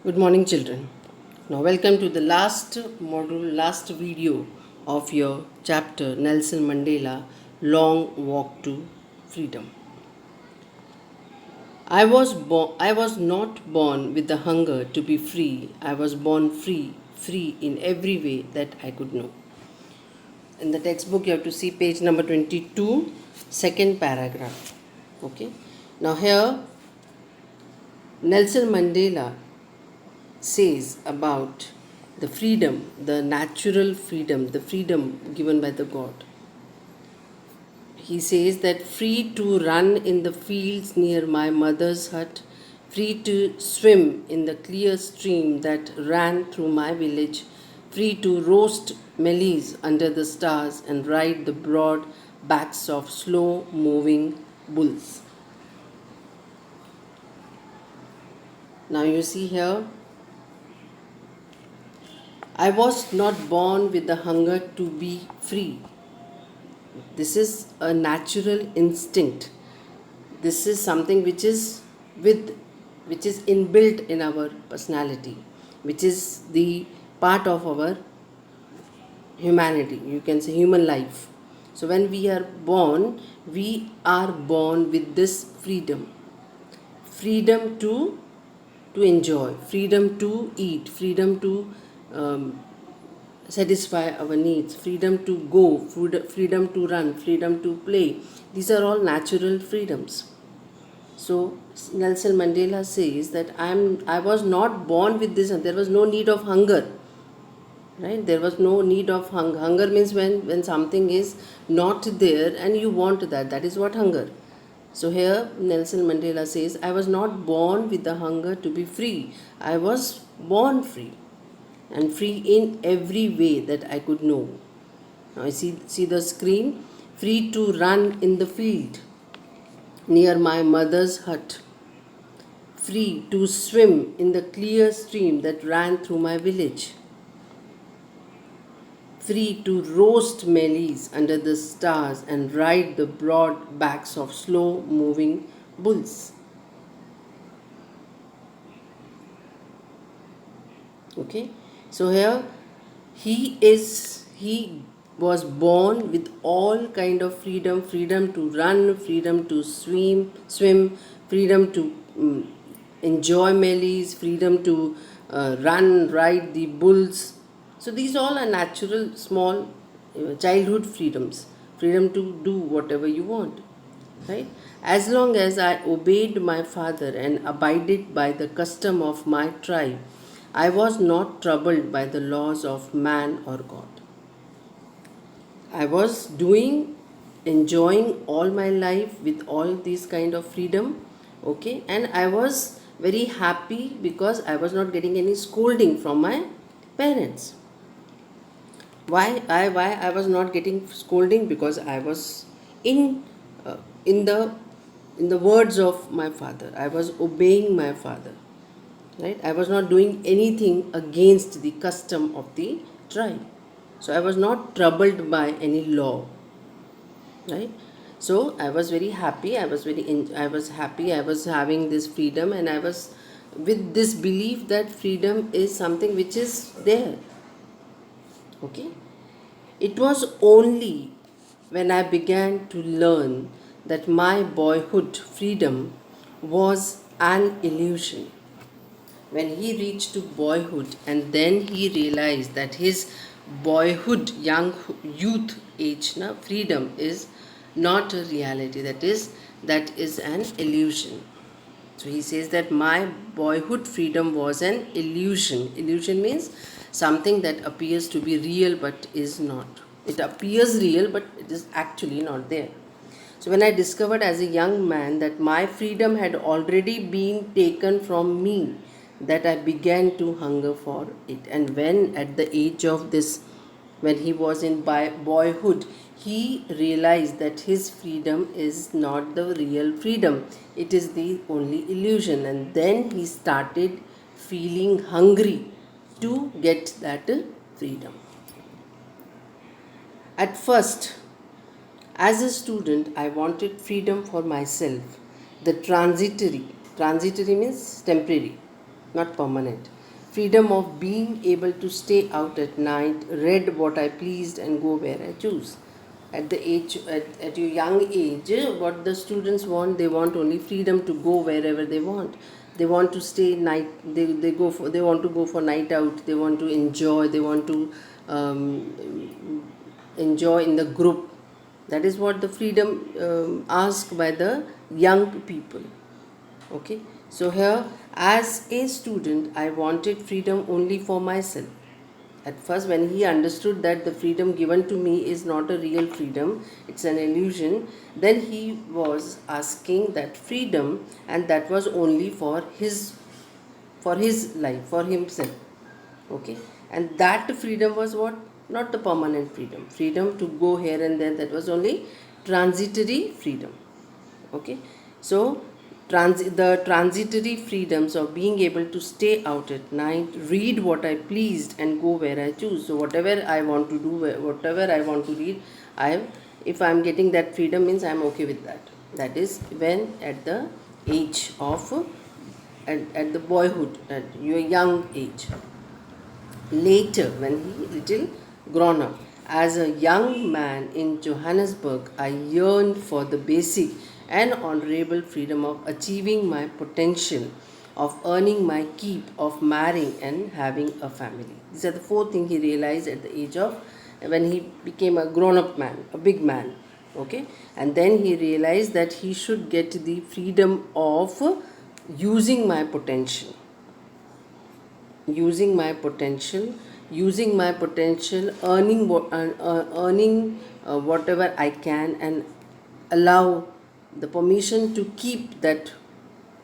Good morning, children. Now, welcome to the last module, last video of your chapter Nelson Mandela Long Walk to Freedom. I was not born with the hunger to be free. I was born free, free in every way that I could know. In the textbook, you have to see page number 22, second paragraph. Okay. Now, here Nelson Mandela says about the freedom, the natural freedom, the freedom given by the God. He says that free to run in the fields near my mother's hut, free to swim in the clear stream that ran through my village, free to roast maize under the stars and ride the broad backs of slow moving bulls. Now you see here, I was not born with the hunger to be free. This is a natural instinct. This is something which is inbuilt in our personality, which is the part of our humanity. You can say human life. So when we are born with this freedom. Freedom to enjoy, freedom to eat, freedom to satisfy our needs, freedom to go, freedom to run, freedom to play. These are all natural freedoms. So Nelson Mandela says that I was not born with this, and there was no need of hunger. Right? There was no need of hunger. Hunger means when something is not there and you want that. That is what hunger. So here Nelson Mandela says, I was not born with the hunger to be free. I was born free, and free in every way that I could know. Now see the screen. Free to run in the field near my mother's hut. Free to swim in the clear stream that ran through my village. Free to roast maize under the stars and ride the broad backs of slow moving bulls. Okay, so here he was born with all kind of freedom to run, freedom to swim, freedom to enjoy maize, freedom to ride the bulls. So these all are natural small childhood freedoms, freedom to do whatever you want, right? As long as I obeyed my father and abided by the custom of my tribe, I was not troubled by the laws of man or God. I was enjoying all my life with all these kind of freedom, okay, and I was very happy because I was not getting any scolding from my parents. Why I was not getting scolding? Because I was in the words of my father. I was obeying my father, right? I was not doing anything against the custom of the tribe. So I was not troubled by any law, right? So I was very happy. I was happy. I was having this freedom, and I was with this belief that freedom is something which is there. Okay, it was only when I began to learn that my boyhood freedom was an illusion. When he reached to boyhood, and then he realized that his boyhood, youth age, freedom is not a reality. That is an illusion. So he says that my boyhood freedom was an illusion. Illusion means something that appears to be real but is not. It appears real but it is actually not there. So when I discovered as a young man that my freedom had already been taken from me, that I began to hunger for it. And when at the age of this, when he was in boyhood, he realized that his freedom is not the real freedom. It is the only illusion. And then he started feeling hungry to get that freedom. At first, as a student, I wanted freedom for myself. The transitory means temporary, not permanent. freedom of being able to stay out at night, read what I pleased, and go where I choose. At your young age, what the students want, they want only freedom to go wherever they want. They want to stay night. They want to go for night out. They want to enjoy. They want to enjoy in the group. That is what the freedom asked by the young people. Okay, so here, as a student, I wanted freedom only for myself. At first, when he understood that the freedom given to me is not a real freedom, it's an illusion, then he was asking that freedom, and that was only for his life, for himself. Okay, and that freedom was what? Not the permanent freedom. Freedom to go here and there, that was only transitory freedom. Okay, so the transitory freedoms of being able to stay out at night, read what I pleased, and go where I choose. So whatever I want to do, whatever I want to read, I if I'm getting that freedom, means I'm okay with that. That is when at the age of at the boyhood, at your young age. Later, when he little grown up, as a young man in Johannesburg, I yearned for the basic and honorable freedom of achieving my potential, of earning my keep, of marrying and having a family. These are the four things he realized at the age of when he became a grown up man, a big man. Okay, and then he realized that he should get the freedom of using my potential, using my potential, earning whatever I can, and allow the permission to keep that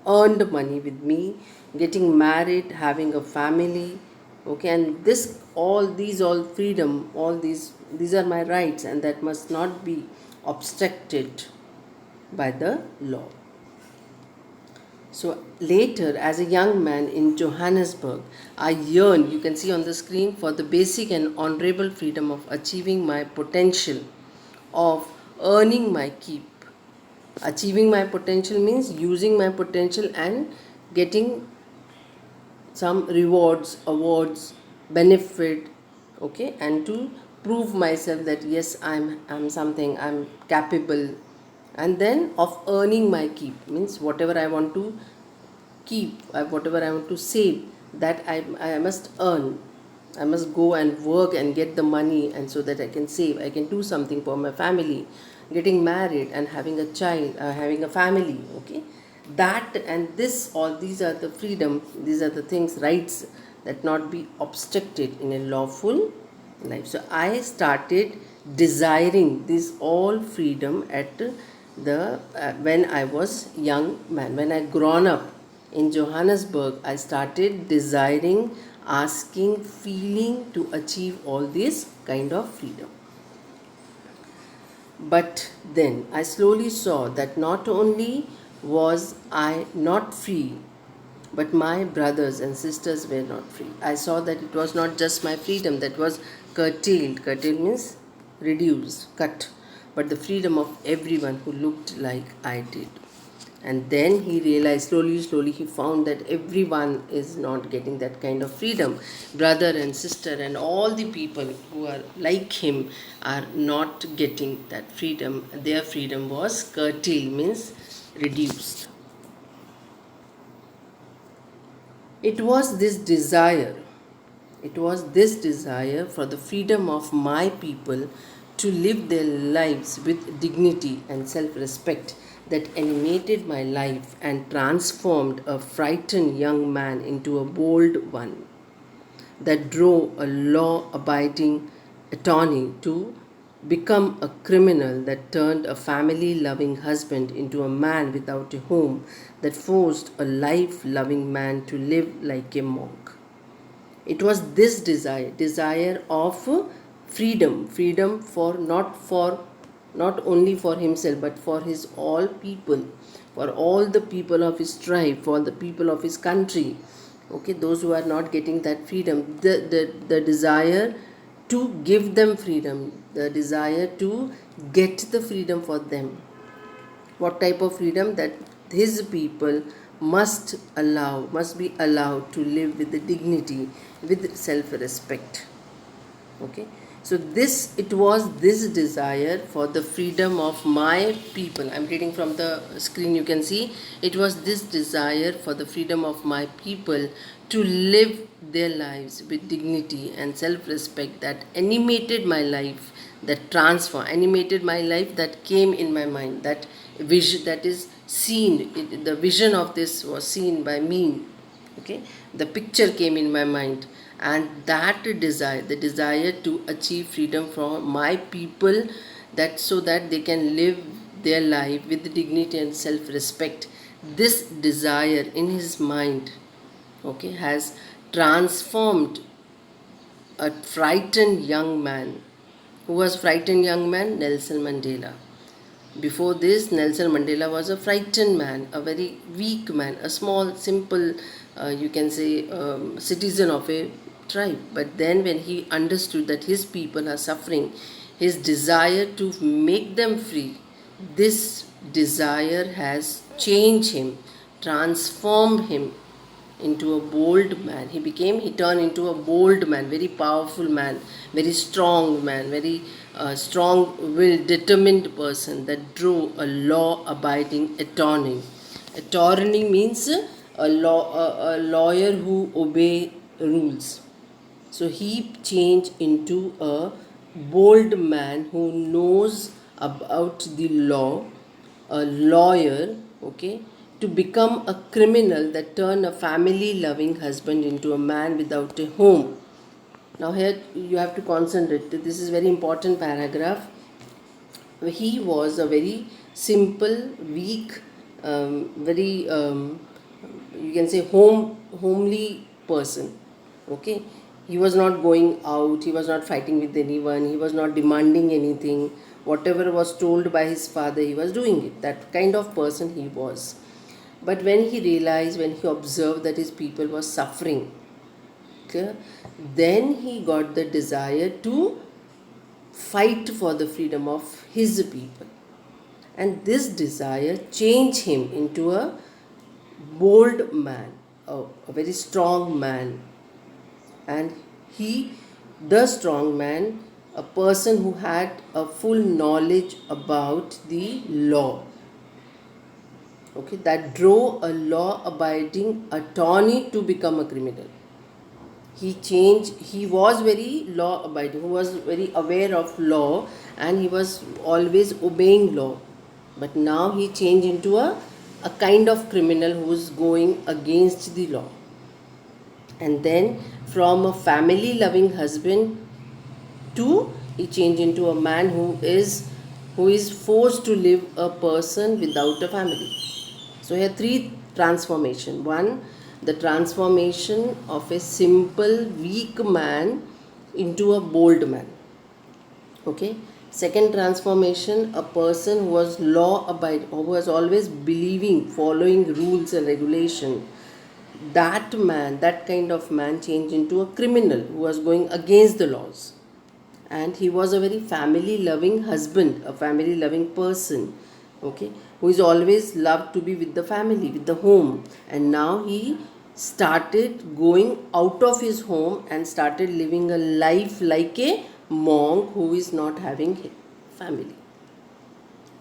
earned money with me, getting married, having a family. Okay, and all freedom, these are my rights, and that must not be obstructed by the law. So later, as a young man in Johannesburg, I yearned, you can see on the screen, for the basic and honorable freedom of achieving my potential, of earning my keep. Achieving my potential means using my potential and getting some rewards, awards, benefit, okay, and to prove myself that yes, I'm something, I'm capable. And then of earning my keep means whatever I want to keep, whatever I want to save, that I must earn. I must go and work and get the money, and so that I can save, I can do something for my family, getting married and having a child, having a family. Okay, that and this, all these are the freedom, these are the things, rights that not be obstructed in a lawful life. So I started desiring this all freedom at the when I was young man. When I grown up in Johannesburg, I started desiring, asking, feeling to achieve all this kind of freedom. But then I slowly saw that not only was I not free, but my brothers and sisters were not free. I saw that it was not just my freedom that was curtailed. Curtailed means reduced, cut, but the freedom of everyone who looked like I did. And then he realized, slowly he found that everyone is not getting that kind of freedom. Brother and sister and all the people who are like him are not getting that freedom. Their freedom was curtailed, means reduced. It was this desire, for the freedom of my people to live their lives with dignity and self respect that animated my life and transformed a frightened young man into a bold one, that drove a law abiding attorney to become a criminal, that turned a family loving husband into a man without a home, that forced a life loving man to live like a monk. It was this desire of freedom not only for himself, but for his all people, for all the people of his tribe, for the people of his country. Okay, those who are not getting that freedom, the desire to give them freedom, the desire to get the freedom for them. What type of freedom? That his people must be allowed to live with the dignity, with self-respect. Okay, so it was this desire for the freedom of my people. I'm reading from the screen, you can see it was this desire for the freedom of my people to live their lives with dignity and self-respect that animated my life, animated my life, that came in my mind, that vision, that is seen, the vision of this was seen by me. Okay, the picture came in my mind, and that desire, the desire to achieve freedom from my people, that so that they can live their life with dignity and self-respect, this desire in his mind, okay, has transformed a frightened young man. Who was frightened young man? Nelson Mandela. Before this, Nelson Mandela was a frightened man, a very weak man, a small, simple, you can say, citizen of a tribe. But then, when he understood that his people are suffering, his desire to make them free, this desire has changed him, transformed him into a bold man. He turned into a bold man, very powerful man, very strong man, very strong willed, determined person that drove a law abiding attorney. Attorney means a lawyer who obey rules. So he changed into a bold man who knows about the law, a lawyer, okay, to become a criminal that turned a family loving husband into a man without a home. Now, here you have to concentrate. This is very important paragraph. He was a very simple, weak, very you can say homely person. Okay, he was not going out. He was not fighting with anyone. He was not demanding anything. Whatever was told by his father, he was doing it. That kind of person he was. But when he realized, when he observed that his people were suffering, okay, then he got the desire to fight for the freedom of his people. And this desire changed him into a bold man, a very strong man. And he, the strong man, a person who had a full knowledge about the law, okay, that drove a law abiding attorney to become a criminal. He was very law abiding, he was very aware of law, and he was always obeying law. But now he changed into a kind of criminal who is going against the law. And then from a family loving husband to he changed into a man who is forced to live a person without a family. So here three transformation. One, the transformation of a simple weak man into a bold man. Okay. Second transformation, a person who was law abiding, who was always believing, following rules and regulation. That man, that kind of man changed into a criminal who was going against the laws. And he was a very family loving husband, a family loving person, okay, who is always loved to be with the family, with the home. And now he started going out of his home and started living a life like a monk who is not having family.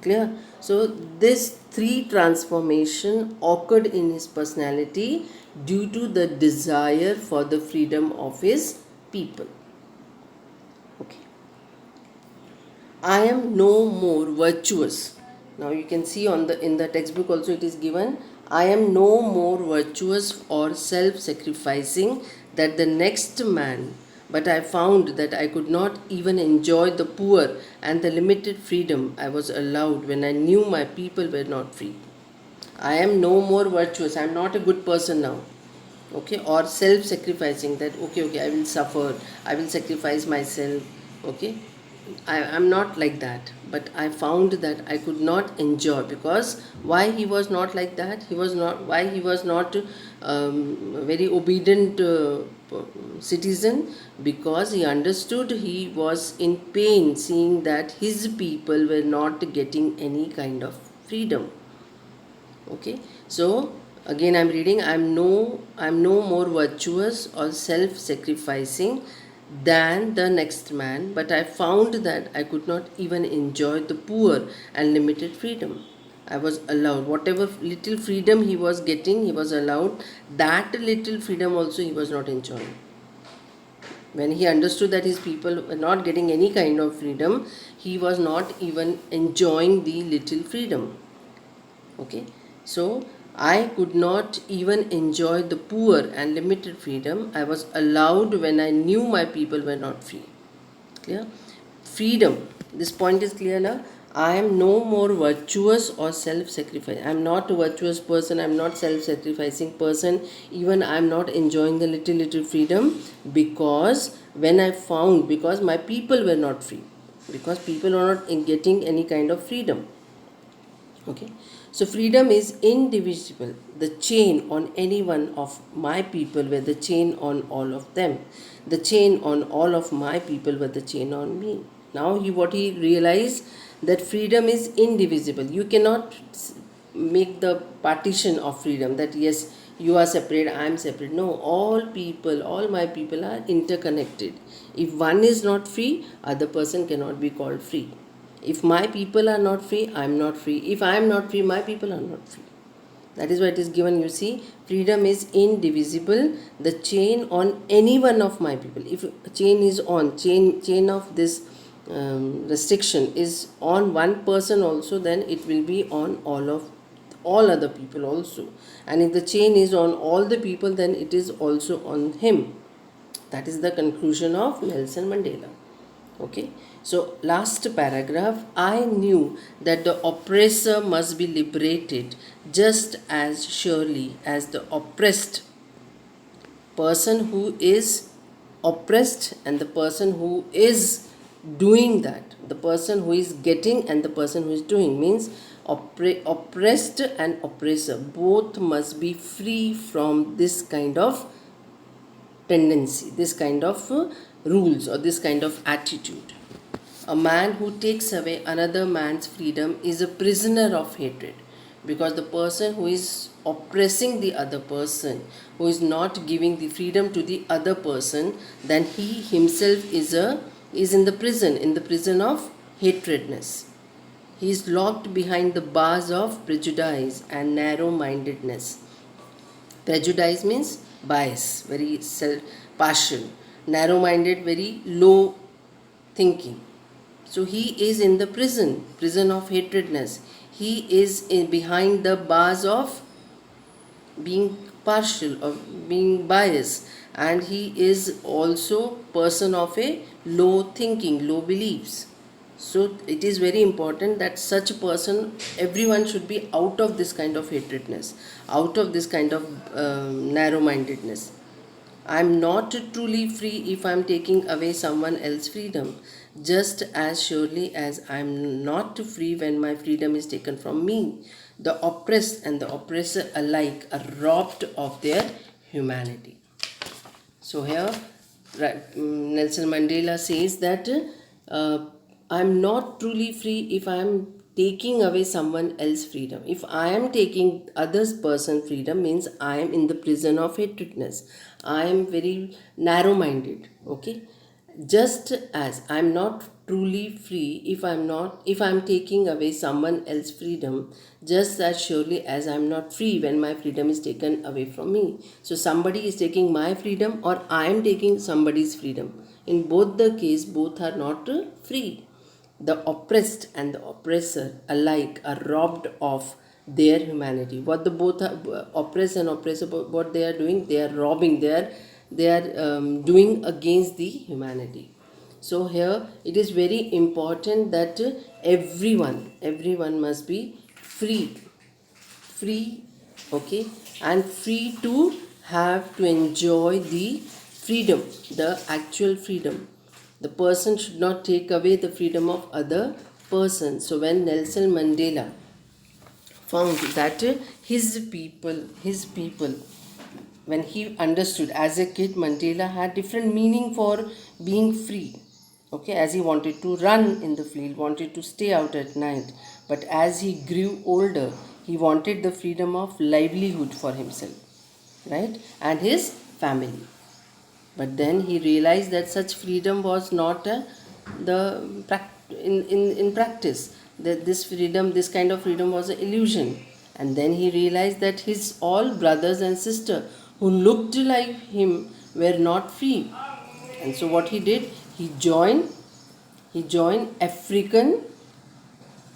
Clear? So this three transformation occurred in his personality due to the desire for the freedom of his people. Okay. I am no more virtuous. Now you can see in the textbook also it is given, I am no more virtuous or self-sacrificing than the next man, but I found that I could not even enjoy the poor and the limited freedom I was allowed when I knew my people were not free. I am no more virtuous, I am not a good person now. Okay, or self-sacrificing, that okay, I will suffer, I will sacrifice myself. Okay, I am not like that. But I found that I could not enjoy, because why he was not like that? He was not, why he was not very obedient citizen? Because he understood he was in pain seeing that his people were not getting any kind of freedom. Okay, so Again I'm reading, I'm no more virtuous or self-sacrificing than the next man, but I found that I could not even enjoy the poor and limited freedom. I was allowed whatever little freedom he was getting, he was allowed that little freedom also he was not enjoying. When he understood that his people were not getting any kind of freedom, he was not even enjoying the little freedom. Okay, so I could not even enjoy the poor and limited freedom I was allowed when I knew my people were not free. Clear? Freedom, this point is clear now. I am no more virtuous or self-sacrifice. I am not a virtuous person, I am not self-sacrificing person, even I am not enjoying the little freedom, because when I found, because my people were not free, because people are not getting any kind of freedom. Okay, so freedom is indivisible. The chain on any one of my people were the chain on all of them. The chain on all of my people were the chain on me. Now what he realized, that freedom is indivisible. You cannot make the partition of freedom, that yes, you are separate, I am separate. No, all people, all my people are interconnected. If one is not free, other person cannot be called free. If my people are not free, I am not free. If I am not free, my people are not free. That is why it is given. You see, freedom is indivisible. The chain on any one of my people. If chain is on, chain of this restriction is on one person also, then it will be on all other people also. And if the chain is on all the people, then it is also on him. That is the conclusion of Nelson Mandela. Okay, so last paragraph, I knew that the oppressor must be liberated just as surely as the oppressed. Person who is oppressed and the person who is doing that, the person who is getting and the person who is doing, means oppressed and oppressor both must be free from this kind of tendency, this kind of rules or this kind of attitude. A man who takes away another man's freedom is a prisoner of hatred, because the person who is oppressing the other person, who is not giving the freedom to the other person, then he himself is in the prison of hatredness. He is locked behind the bars of prejudice and narrow mindedness. Prejudice means bias, very partial. Narrow minded, very low thinking. So he is in the prison of hatredness. He is behind the bars of being partial, of being biased, and he is also person of a low thinking, low beliefs. So it is very important that such a person, everyone should be out of this kind of hatredness, out of this kind of narrow-mindedness. I am not truly free if I am taking away someone else's freedom, just as surely as I am not free when my freedom is taken from me. The oppressed and the oppressor alike are robbed of their humanity. So here Nelson Mandela says that I am not truly free if I am taking away someone else's freedom. If I am taking others person's freedom, means I am in the prison of hatredness. I am very narrow minded. Okay, just as I am not truly free if I am taking away someone else's freedom, just as surely as I am not free when my freedom is taken away from me. So somebody is taking my freedom or I am taking somebody's freedom. In both the case, both are not free. The oppressed and the oppressor alike are robbed of their humanity. What the both are, oppressed and oppressor, what they are doing, they are robbing, they are doing against the humanity. So here it is very important that everyone must be free, okay, and free to have to enjoy the freedom, the actual freedom. The person should not take away the freedom of other person. So when Nelson Mandela found that his people, when he understood as a kid, Mandela had different meaning for being free. Okay, as he wanted to run in the field, wanted to stay out at night, but as he grew older, he wanted the freedom of livelihood for himself, right, and his family. But then he realized that such freedom was not in practice, that this kind of freedom was an illusion. And then he realized that his all brothers and sisters who looked like him were not free. And so what he did, he joined African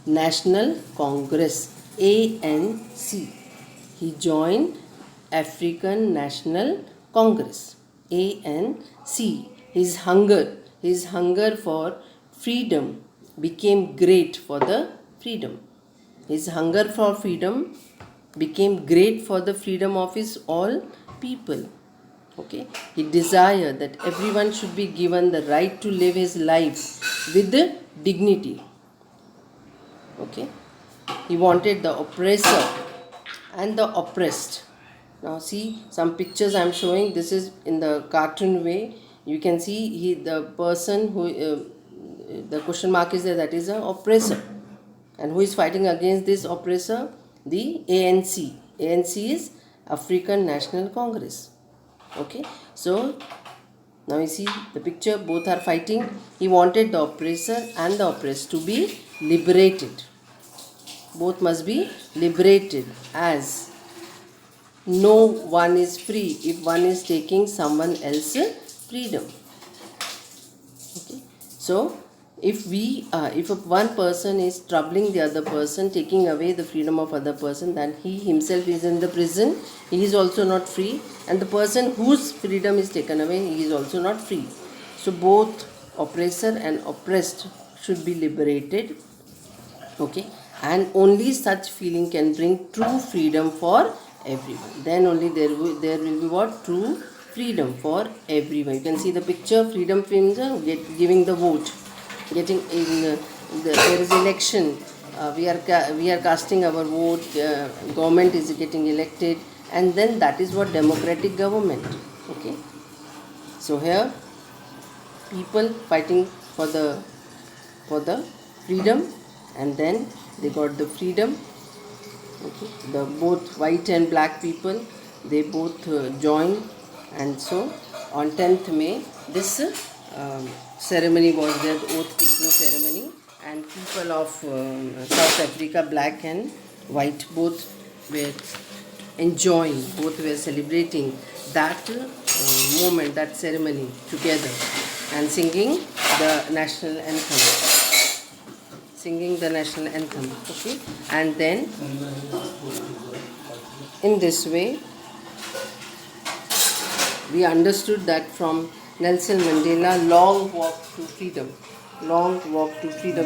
National Congress, ANC. He joined African National Congress, ANC. His hunger for freedom became great for the freedom. His hunger for freedom became great for the freedom of his all people. Okay, he desired that everyone should be given the right to live his life with the dignity. Okay, he wanted the oppressor and the oppressed. Now see some pictures I am showing. This is in the cartoon way. You can see the person who the question mark is there, that is an oppressor. And who is fighting against this oppressor? The ANC. ANC is African National Congress. Okay, so now you see the picture, both are fighting. He wanted the oppressor and the oppressed to be liberated. Both must be liberated, as no one is free if one is taking someone else's freedom. Okay, so if one person is troubling the other person, taking away the freedom of other person, then he himself is in the prison, he is also not free, and the person whose freedom is taken away, he is also not free. So both oppressor and oppressed should be liberated. Okay, and only such feeling can bring true freedom for everyone. Then only there will be what? True freedom for everyone. You can see the picture, freedom means giving the vote, getting in there is election, we are casting our vote, government is getting elected, and then that is what democratic government. Okay, so here people fighting for the freedom, and then they got the freedom. Okay, the both white and black people, they both joined, and so on 10th May this ceremony was there, the oath taking ceremony, and people of South Africa, black and white, both were enjoying, both were celebrating that moment, that ceremony together, and singing the national anthem. Okay, and then in this way we understood that from Nelson Mandela, long walk to freedom,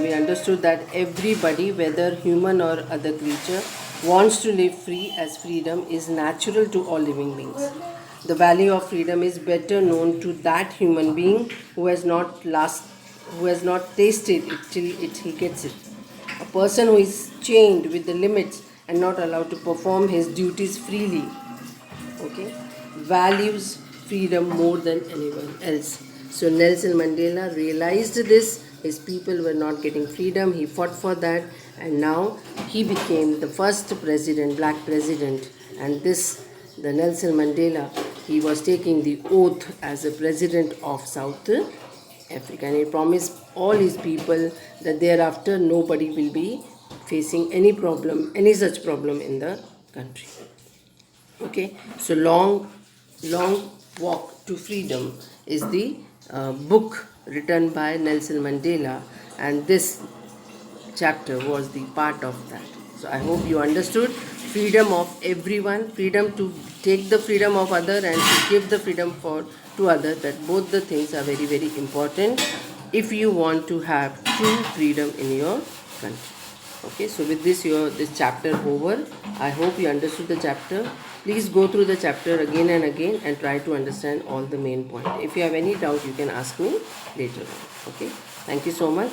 we understood that everybody, whether human or other creature, wants to live free, as freedom is natural to all living beings. The value of freedom is better known to that human being who has not tasted it till he gets it. A person who is chained with the limits and not allowed to perform his duties freely, okay, values freedom more than anyone else. So Nelson Mandela realized this. His people were not getting freedom. He fought for that, and now he became the first president, black president. And the Nelson Mandela, he was taking the oath as a president of South Africa, and he promised all his people that thereafter nobody will be facing any such problem in the country. Okay, so long walk to freedom is the book written by Nelson Mandela, and this chapter was the part of that. So I hope you understood freedom of everyone, freedom to take the freedom of other and to give the freedom to other, that both the things are very, very important if you want to have true freedom in your country. Okay, so with this chapter over. I hope you understood the chapter. Please go through the chapter again and again and try to understand all the main points. If you have any doubt, you can ask me later on. Okay, thank you so much.